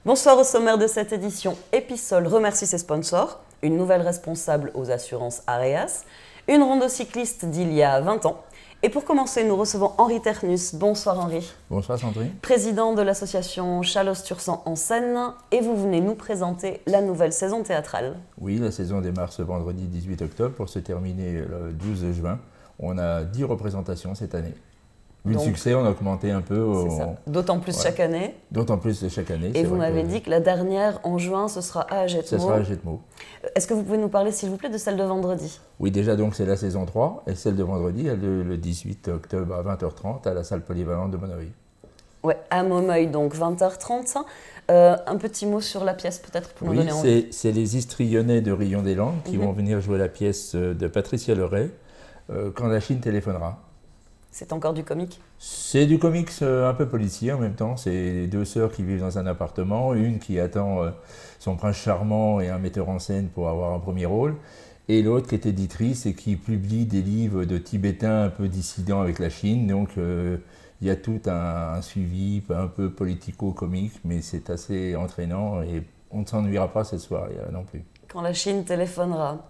Bonsoir au sommaire de cette édition. Episol remercie ses sponsors, une nouvelle responsable aux assurances Areas, une ronde cycliste d'il y a 20 ans. Et pour commencer, nous recevons Henri Ternus. Bonsoir Henri. Bonsoir Sandrine. Président de l'association Chalosse-Tursan en Seine, et vous venez nous présenter la nouvelle saison théâtrale. Oui, la saison démarre ce vendredi 18 octobre pour se terminer le 12 juin. On a 10 représentations cette année. Vu le succès, on a augmenté un peu. D'autant plus chaque année. D'autant plus chaque année. Et vous m'avez dit que la dernière, en juin, ce sera à Agetmo. Ce sera à Agetmo. Est-ce que vous pouvez nous parler, s'il vous plaît, de celle de vendredi ? Oui, déjà, donc c'est la saison 3. Et celle de vendredi, elle le 18 octobre à 20h30 à la salle polyvalente de Montreuil. Oui, à Montreuil, donc 20h30. Un petit mot sur la pièce, peut-être, pour nous donner envie. Oui, c'est les histrionnais de Rion-des-Landes qui vont venir jouer la pièce de Patricia Leray, Quand la Chine téléphonera. C'est encore du comique ? C'est du comics un peu policier en même temps. C'est deux sœurs qui vivent dans un appartement, une qui attend son prince charmant et un metteur en scène pour avoir un premier rôle, et l'autre qui est éditrice et qui publie des livres de Tibétains un peu dissidents avec la Chine. Donc il y a tout un suivi un peu politico-comique, mais c'est assez entraînant et on ne s'ennuiera pas cette soirée non plus. Quand la Chine téléphonera.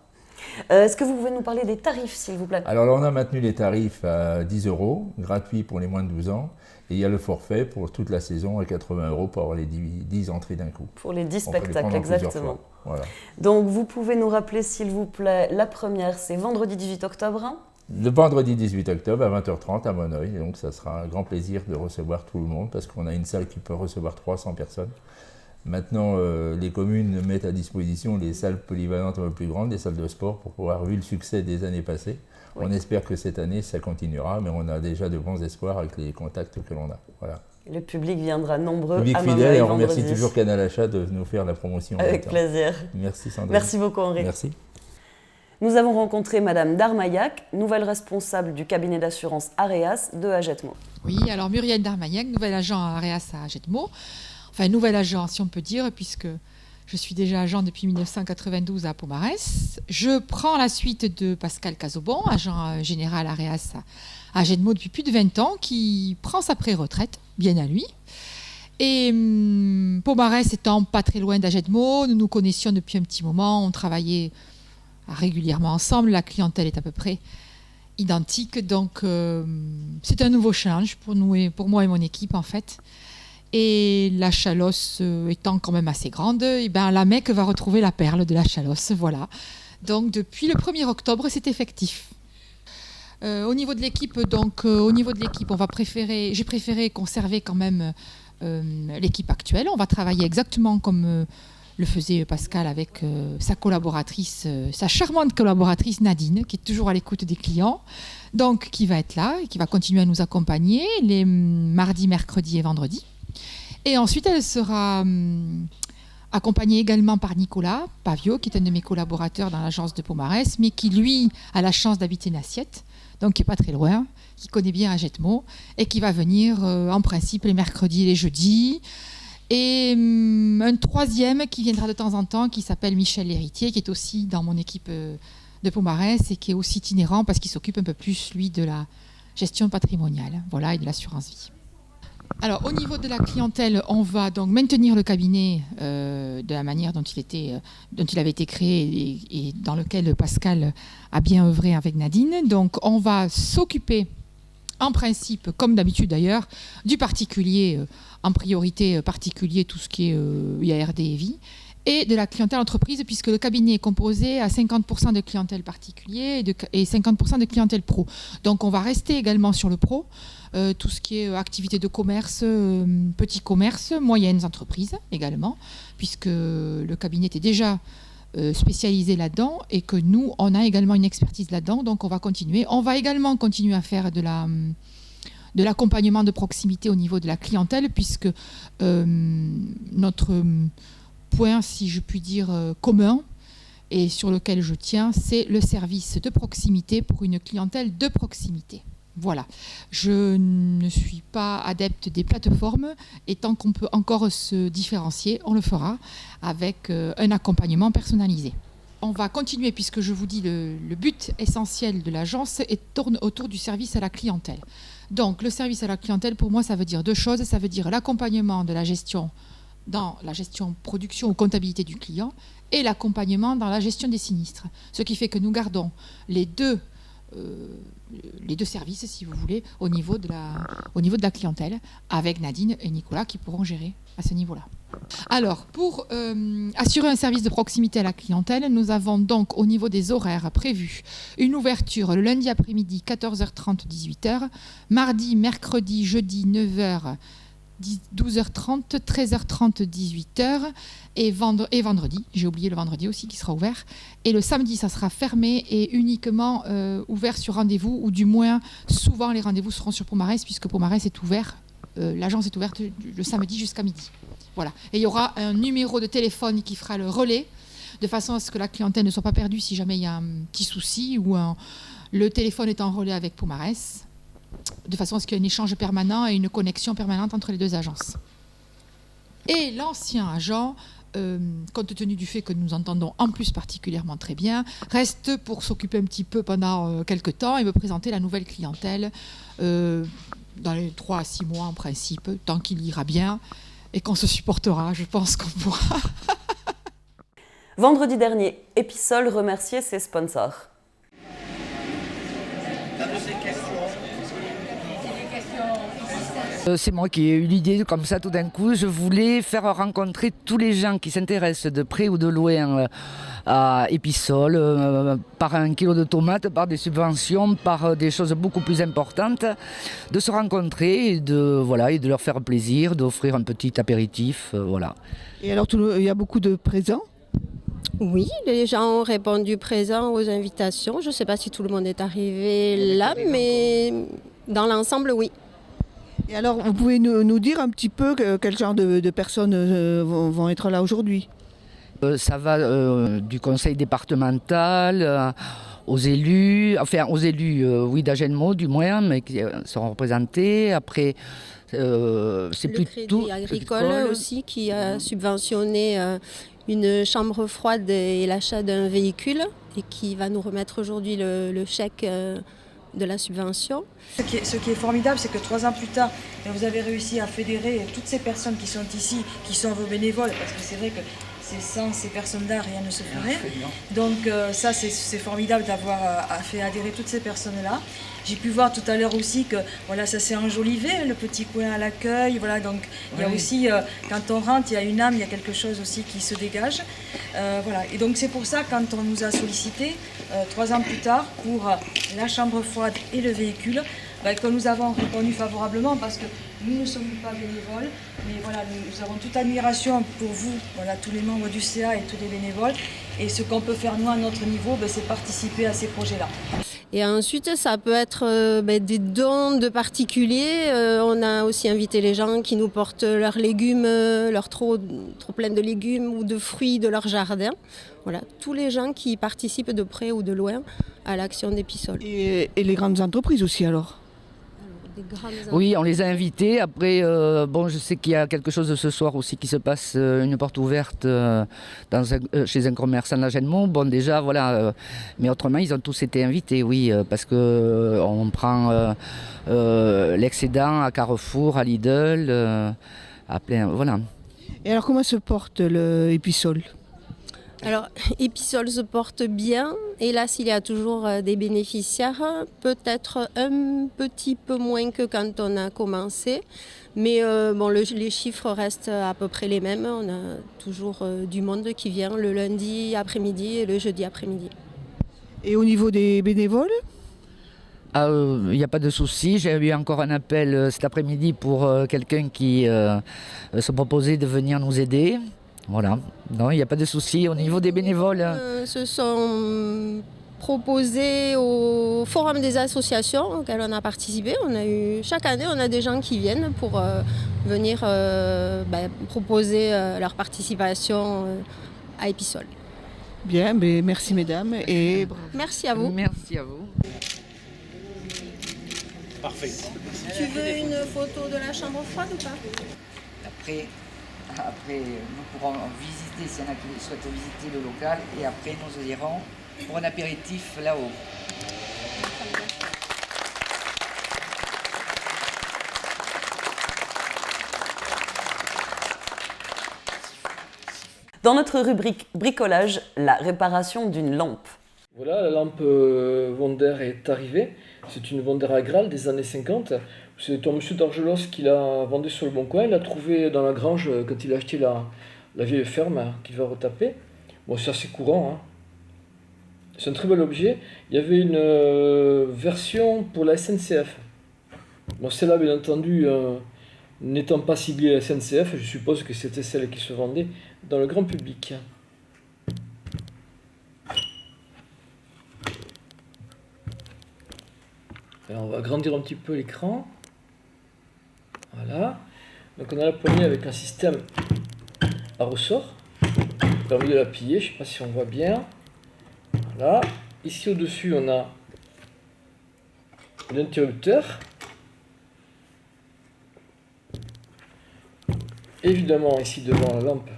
Est-ce que vous pouvez nous parler des tarifs, s'il vous plaît ? Alors là, on a maintenu les tarifs à 10 €, gratuits pour les moins de 12 ans. Et il y a le forfait pour toute la saison à 80 € pour avoir les 10 entrées d'un coup. Pour les 10 spectacles, exactement. Voilà. Donc vous pouvez nous rappeler, s'il vous plaît, la première, c'est vendredi 18 octobre. Le vendredi 18 octobre à 20h30 à Montreuil. Donc ça sera un grand plaisir de recevoir tout le monde parce qu'on a une salle qui peut recevoir 300 personnes. Maintenant, les communes mettent à disposition les salles polyvalentes un peu plus grandes, des salles de sport, pour pouvoir, vu le succès des années passées. Oui. On espère que cette année, ça continuera, mais on a déjà de bons espoirs avec les contacts que l'on a. Voilà. Le public viendra nombreux public à fidèle, et on vendredi. remercie toujours Canal Achat de nous faire la promotion. Avec plaisir. Merci Sandrine. Merci beaucoup Henri. Merci. Nous avons rencontré Madame Darmaillac, nouvelle responsable du cabinet d'assurance Areas de Agetmo. Oui, alors Muriel Darmaillac, nouvel agent à Areas à Agetmo. Enfin, nouvel agent, si on peut dire, puisque je suis déjà agent depuis 1992 à Pomarès. Je prends la suite de Pascal Cazobon, agent général Areas à Agetmo depuis plus de 20 ans, qui prend sa pré-retraite, bien à lui. Et Pomarès étant pas très loin d'Agetmo, nous nous connaissions depuis un petit moment, on travaillait régulièrement ensemble, la clientèle est à peu près identique, donc c'est un nouveau challenge pour nous et pour moi et mon équipe en fait. Et la Chalosse étant quand même assez grande, et ben la Mecque va retrouver la perle de la Chalosse, voilà. Donc depuis le 1er octobre, c'est effectif. Au niveau de l'équipe, j'ai préféré conserver quand même l'équipe actuelle. On va travailler exactement comme le faisait Pascal avec sa collaboratrice, sa charmante collaboratrice Nadine, qui est toujours à l'écoute des clients. Donc qui va être là et qui va continuer à nous accompagner les mardis, mercredis et vendredis. Et ensuite, elle sera accompagnée également par Nicolas Pavio, qui est un de mes collaborateurs dans l'agence de Pomarès, mais qui, lui, a la chance d'habiter Nassiette, donc qui n'est pas très loin, qui connaît bien Agetmo, et qui va venir en principe les mercredis et les jeudis. Et un troisième qui viendra de temps en temps, qui s'appelle Michel L'Héritier, qui est aussi dans mon équipe de Pomarès et qui est aussi itinérant parce qu'il s'occupe un peu plus, lui, de la gestion patrimoniale, voilà, et de l'assurance vie. Alors, au niveau de la clientèle, on va donc maintenir le cabinet de la manière dont il avait été créé et dans lequel Pascal a bien œuvré avec Nadine. Donc, on va s'occuper, en principe, comme d'habitude d'ailleurs, du particulier, en priorité particulier, tout ce qui est IARD et vie, et de la clientèle entreprise, puisque le cabinet est composé à 50% de clientèle particulier et 50% de clientèle pro. Donc, on va rester également sur le pro. Tout ce qui est activité de commerce, petits commerces, moyennes entreprises également, puisque le cabinet était déjà spécialisé là-dedans et que nous, on a également une expertise là-dedans, donc on va continuer. On va également continuer à faire de l'accompagnement de proximité au niveau de la clientèle, puisque notre point, si je puis dire, commun, et sur lequel je tiens, c'est le service de proximité pour une clientèle de proximité. Voilà, je ne suis pas adepte des plateformes et tant qu'on peut encore se différencier, on le fera avec un accompagnement personnalisé. On va continuer puisque je vous dis le but essentiel de l'agence tourne autour du service à la clientèle. Donc le service à la clientèle pour moi ça veut dire deux choses, ça veut dire l'accompagnement de la gestion dans la gestion production ou comptabilité du client et l'accompagnement dans la gestion des sinistres. Ce qui fait que nous gardons les deux services, si vous voulez, au niveau de la clientèle, avec Nadine et Nicolas qui pourront gérer à ce niveau-là. Alors, pour assurer un service de proximité à la clientèle, nous avons donc au niveau des horaires prévus une ouverture le lundi après-midi 14h30, 18h, mardi, mercredi, jeudi 9h, 12h30, 13h30, 18h et vendredi, j'ai oublié le vendredi aussi qui sera ouvert, et le samedi ça sera fermé et uniquement ouvert sur rendez-vous, ou du moins souvent les rendez-vous seront sur Pomarès puisque Pomarès est ouvert, l'agence est ouverte le samedi jusqu'à midi. Voilà. Et il y aura un numéro de téléphone qui fera le relais de façon à ce que la clientèle ne soit pas perdue si jamais il y a un petit souci ou le téléphone est en relais avec Pomarès, de façon à ce qu'il y ait un échange permanent et une connexion permanente entre les deux agences. Et l'ancien agent, compte tenu du fait que nous entendons en plus particulièrement très bien, reste pour s'occuper un petit peu pendant quelques temps et me présenter la nouvelle clientèle dans les 3 à 6 mois en principe, tant qu'il ira bien et qu'on se supportera, je pense qu'on pourra. Vendredi dernier, Episol remerciait ses sponsors. C'est moi qui ai eu l'idée comme ça tout d'un coup. Je voulais faire rencontrer tous les gens qui s'intéressent de près ou de loin à Episol, par 1 kilo de tomates, par des subventions, par des choses beaucoup plus importantes, de se rencontrer et de leur faire plaisir, d'offrir un petit apéritif. Voilà. Et alors, il y a beaucoup de présents ? Oui, les gens ont répondu présent aux invitations. Je ne sais pas si tout le monde est arrivé là, mais dans l'ensemble, oui. Et alors, vous pouvez nous dire un petit peu quel genre de personnes vont être là aujourd'hui ? Ça va du conseil départemental aux élus, oui, d'Agenmo du moins, mais qui seront représentés. Après, c'est le plutôt... Crédit Agricole aussi qui a subventionné une chambre froide et l'achat d'un véhicule et qui va nous remettre aujourd'hui le chèque de la subvention. Ce qui est formidable, c'est que 3 ans plus tard, vous avez réussi à fédérer toutes ces personnes qui sont ici, qui sont vos bénévoles, parce que c'est vrai que sans ces personnes-là, rien ne se ferait. Donc ça, c'est formidable d'avoir fait adhérer toutes ces personnes-là. J'ai pu voir tout à l'heure aussi que voilà, ça s'est enjolivé, le petit coin à l'accueil. Voilà, donc il y a aussi, quand on rentre, il y a une âme, il y a quelque chose aussi qui se dégage. Voilà. Et donc c'est pour ça, quand on nous a sollicité 3 ans plus tard pour la chambre froide et le véhicule, que nous avons répondu favorablement parce que nous ne sommes pas bénévoles, mais voilà, nous avons toute admiration pour vous, voilà, tous les membres du CA et tous les bénévoles. Et ce qu'on peut faire nous à notre niveau, c'est participer à ces projets-là. Et ensuite, ça peut être des dons de particuliers. On a aussi invité les gens qui nous portent leurs légumes, leurs trop plein de légumes ou de fruits de leur jardin. Voilà, tous les gens qui participent de près ou de loin à l'action d'Episol. Et les grandes entreprises aussi alors ? Oui, on les a invités. Après, je sais qu'il y a quelque chose ce soir aussi qui se passe, une porte ouverte chez un commerçant d'Agenmo. Bon, déjà, voilà. Mais autrement, ils ont tous été invités, oui, parce que on prend l'excédent à Carrefour, à Lidl, à plein, voilà. Et alors, comment se porte le Episol ? Alors, Episol se porte bien. Hélas, il y a toujours des bénéficiaires, peut-être un petit peu moins que quand on a commencé. Mais les chiffres restent à peu près les mêmes. On a toujours du monde qui vient le lundi après-midi et le jeudi après-midi. Et au niveau des bénévoles ? Il n'y a pas de souci. J'ai eu encore un appel cet après-midi pour quelqu'un qui se proposait de venir nous aider. Voilà, non, il n'y a pas de souci au niveau des bénévoles. Se sont proposés au forum des associations auxquelles on a participé. Chaque année, on a des gens qui viennent pour venir proposer leur participation à Episol. Bien, merci mesdames et bravo. Merci à vous. Merci à vous. Parfait. Tu veux une photo de la chambre froide ou pas ? Après, nous pourrons visiter, s'il y en a qui souhaitent visiter le local, et après nous irons pour un apéritif là-haut. Dans notre rubrique bricolage, la réparation d'une lampe. Voilà, la lampe Wonder est arrivée. C'est une Wonder Agral des années 50. C'est un monsieur d'Argelos qui l'a vendue sur le bon coin. Il l'a trouvée dans la grange quand il a acheté la vieille ferme qu'il va retaper. Bon, c'est assez courant, hein. C'est un très bel objet. Il y avait une version pour la SNCF. Bon, celle-là, bien entendu, n'étant pas ciblée à la SNCF, je suppose que c'était celle qui se vendait dans le grand public. Alors, on va agrandir un petit peu l'écran. Voilà. Donc on a la poignée avec un système à ressort. Permis de la plier, je ne sais pas si on voit bien. Voilà. Ici au-dessus, on a l'interrupteur. Évidemment, ici devant la lampe,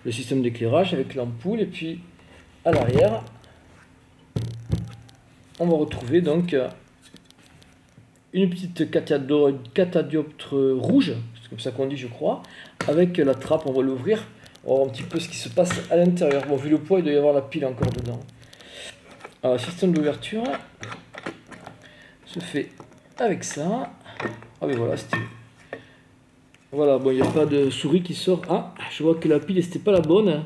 le système d'éclairage avec l'ampoule. Et puis à l'arrière, on va retrouver donc une petite catadioptre rouge, c'est comme ça qu'on dit, je crois, avec la trappe. On va l'ouvrir, on va voir un petit peu ce qui se passe à l'intérieur. Bon, vu le poids, il doit y avoir la pile encore dedans. Alors, le système d'ouverture se fait avec ça. Ah oui, voilà, c'était... Voilà, bon, il n'y a pas de souris qui sort. Ah, je vois que la pile, c'était pas la bonne.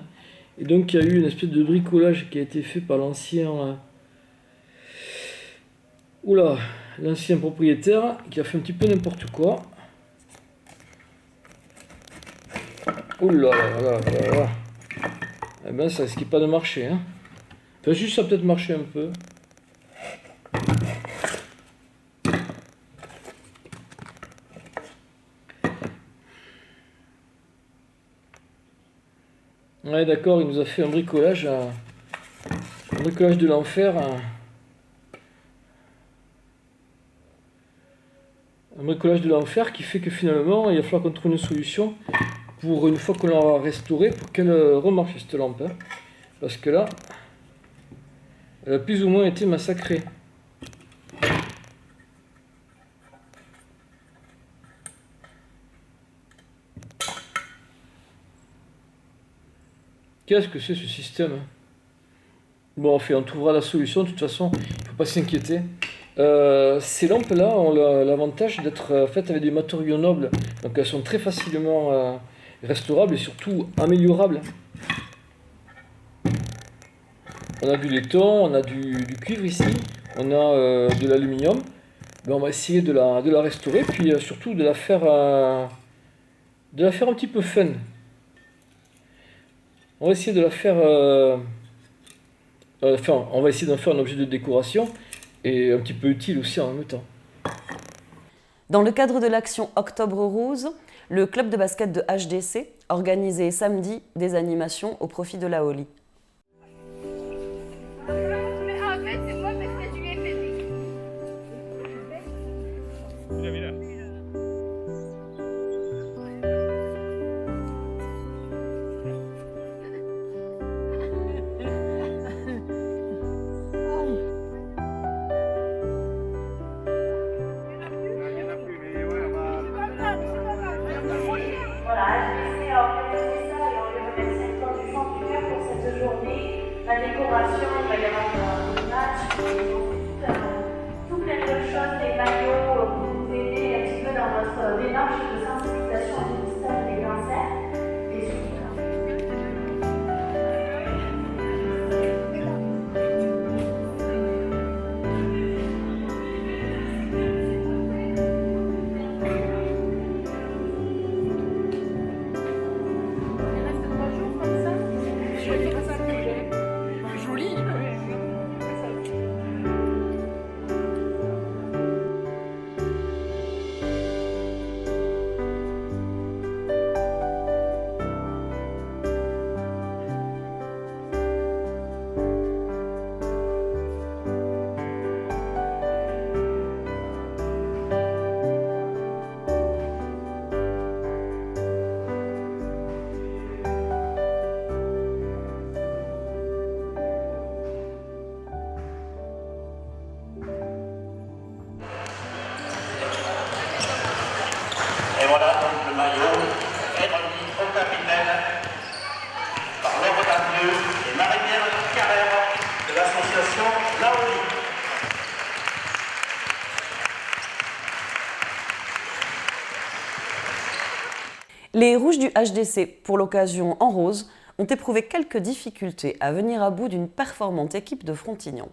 Et donc, il y a eu une espèce de bricolage qui a été fait par l'ancien... l'ancien propriétaire qui a fait un petit peu n'importe quoi. Oula, là. Eh ben, ça risque pas de marcher, hein. Enfin, juste ça a peut-être marché un peu. Ouais, d'accord, il nous a fait un bricolage de l'enfer. Un bricolage de l'enfer qui fait que finalement, il va falloir qu'on trouve une solution pour, une fois qu'on l'aura restaurée, pour qu'elle remarche cette lampe. Hein. Parce que là, elle a plus ou moins été massacrée. Qu'est-ce que c'est ce système? Bon, enfin, on trouvera la solution. De toute façon, il ne faut pas s'inquiéter. Ces lampes-là ont l'avantage d'être faites avec des matériaux nobles. Donc elles sont très facilement restaurables et surtout améliorables. On a du laiton, on a du cuivre ici, on a de l'aluminium. Ben, on va essayer de la restaurer, puis surtout de la faire un petit peu fun. On va essayer de la faire... on va essayer d'en faire un objet de décoration et un petit peu utile aussi en même temps. Dans le cadre de l'action Octobre Rose, le club de basket de HDC organisait samedi des animations au profit de la Holi. La décoration, il va y avoir un match, tout plein de choses, des maillots pour vous aider un petit peu dans votre démarche de sensibilisation au ministère des cancers, des souvenirs. Les rouges du HDC, pour l'occasion en rose, ont éprouvé quelques difficultés à venir à bout d'une performante équipe de Frontignan.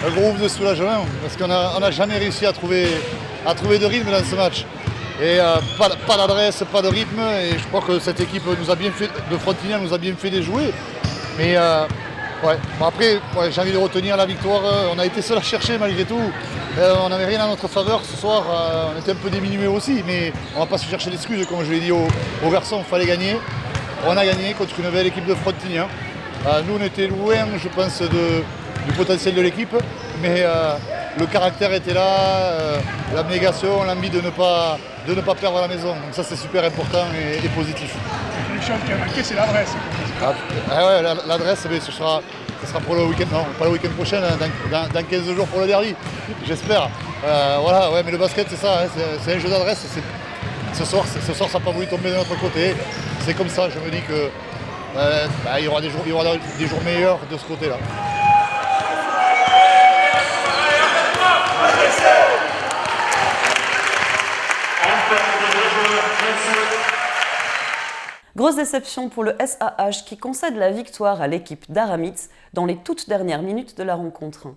Un gros de soulagement parce qu'on n'a jamais réussi à trouver de rythme dans ce match. Et pas d'adresse, pas de rythme, et je crois que cette équipe nous a bien fait, de Frontignan nous a bien fait déjouer. Mais ouais. Bon, après, j'ai envie de retenir la victoire. On a été seul à chercher malgré tout. On n'avait rien à notre faveur ce soir. On était un peu diminués aussi, mais on ne va pas se chercher d'excuses, comme je l'ai dit aux garçons, il fallait gagner. On a gagné contre une belle équipe de Frontignan. Nous, on était loin, je pense, du potentiel de l'équipe, mais le caractère était là, l'abnégation, l'envie de ne pas perdre la maison. Donc ça, c'est super important et positif. Une chose qui a manqué, c'est l'adresse. Ouais, l'adresse, ce sera pour le week-end, non, pas le week-end prochain, dans 15 jours pour le derby, j'espère. Voilà, ouais, mais le basket, c'est ça, hein, c'est un jeu d'adresse. Ce soir, ça n'a pas voulu tomber de notre côté. C'est comme ça, je me dis que il y aura des jours meilleurs de ce côté-là. Grosse déception pour le SAH qui concède la victoire à l'équipe d'Aramitz dans les toutes dernières minutes de la rencontre.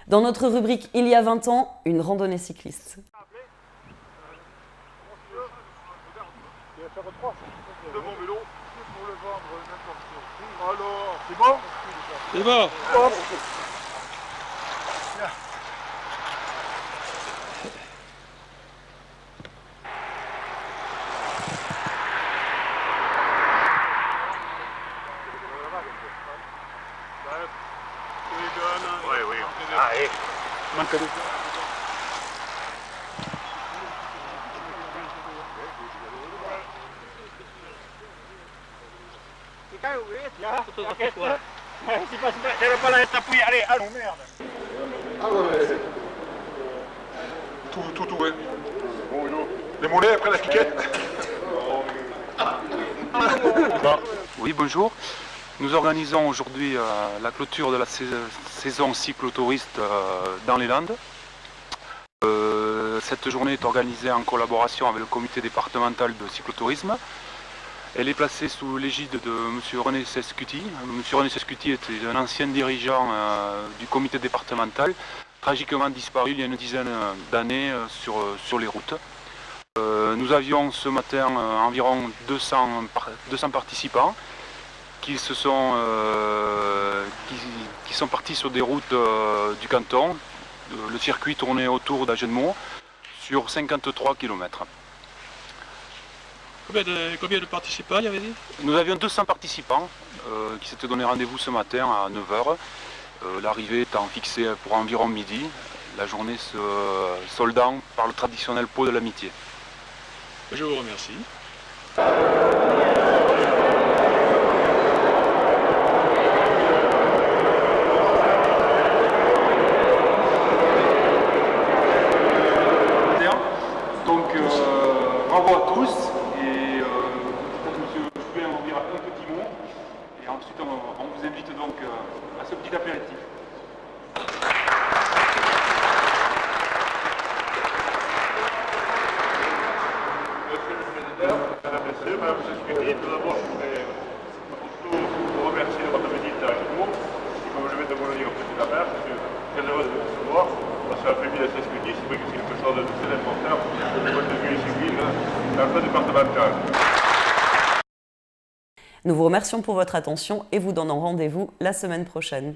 Dans notre rubrique Il y a 20 ans, une randonnée cycliste. De mon vélo, pour le vendre n'importe où. Alors, c'est bon? C'est bon. Hop. Oui, oui. Allez. Manque de... Allez, allons, merde. Ah ouais. Tout, ouais. Bon vélo. Les mollets après la cliquette. Oui, bonjour. Nous organisons aujourd'hui la clôture de la saison cyclotouriste dans les Landes. Cette journée est organisée en collaboration avec le comité départemental de cyclotourisme. Elle est placée sous l'égide de M. René Sescuti. M. René Sescuti était un ancien dirigeant du comité départemental, tragiquement disparu il y a une dizaine d'années sur les routes. Nous avions ce matin environ 200 participants qui sont partis sur des routes du canton. Le circuit tournait autour d'Agenmont sur 53 km. Combien de participants, y avait dit? Nous avions 200 participants qui s'étaient donné rendez-vous ce matin à 9h. L'arrivée étant fixée pour environ midi, la journée se soldant par le traditionnel pot de l'amitié. Je vous remercie. Donc bravo à tous et peut-être monsieur Joubert vous dira un petit mot et ensuite on vous invite donc à ce petit apéritif. Madame Sescuti, tout d'abord je voudrais vous remercier de votre visite à Agenmont. Et comme je viens de vous le dire au petit affaire, je suis très heureux de vous recevoir. Parce que la famille de Sescuti, c'est vrai que c'est quelque chose de très important du point de vue civil dans le plan départemental. Nous vous remercions pour votre attention et vous donnons rendez-vous la semaine prochaine.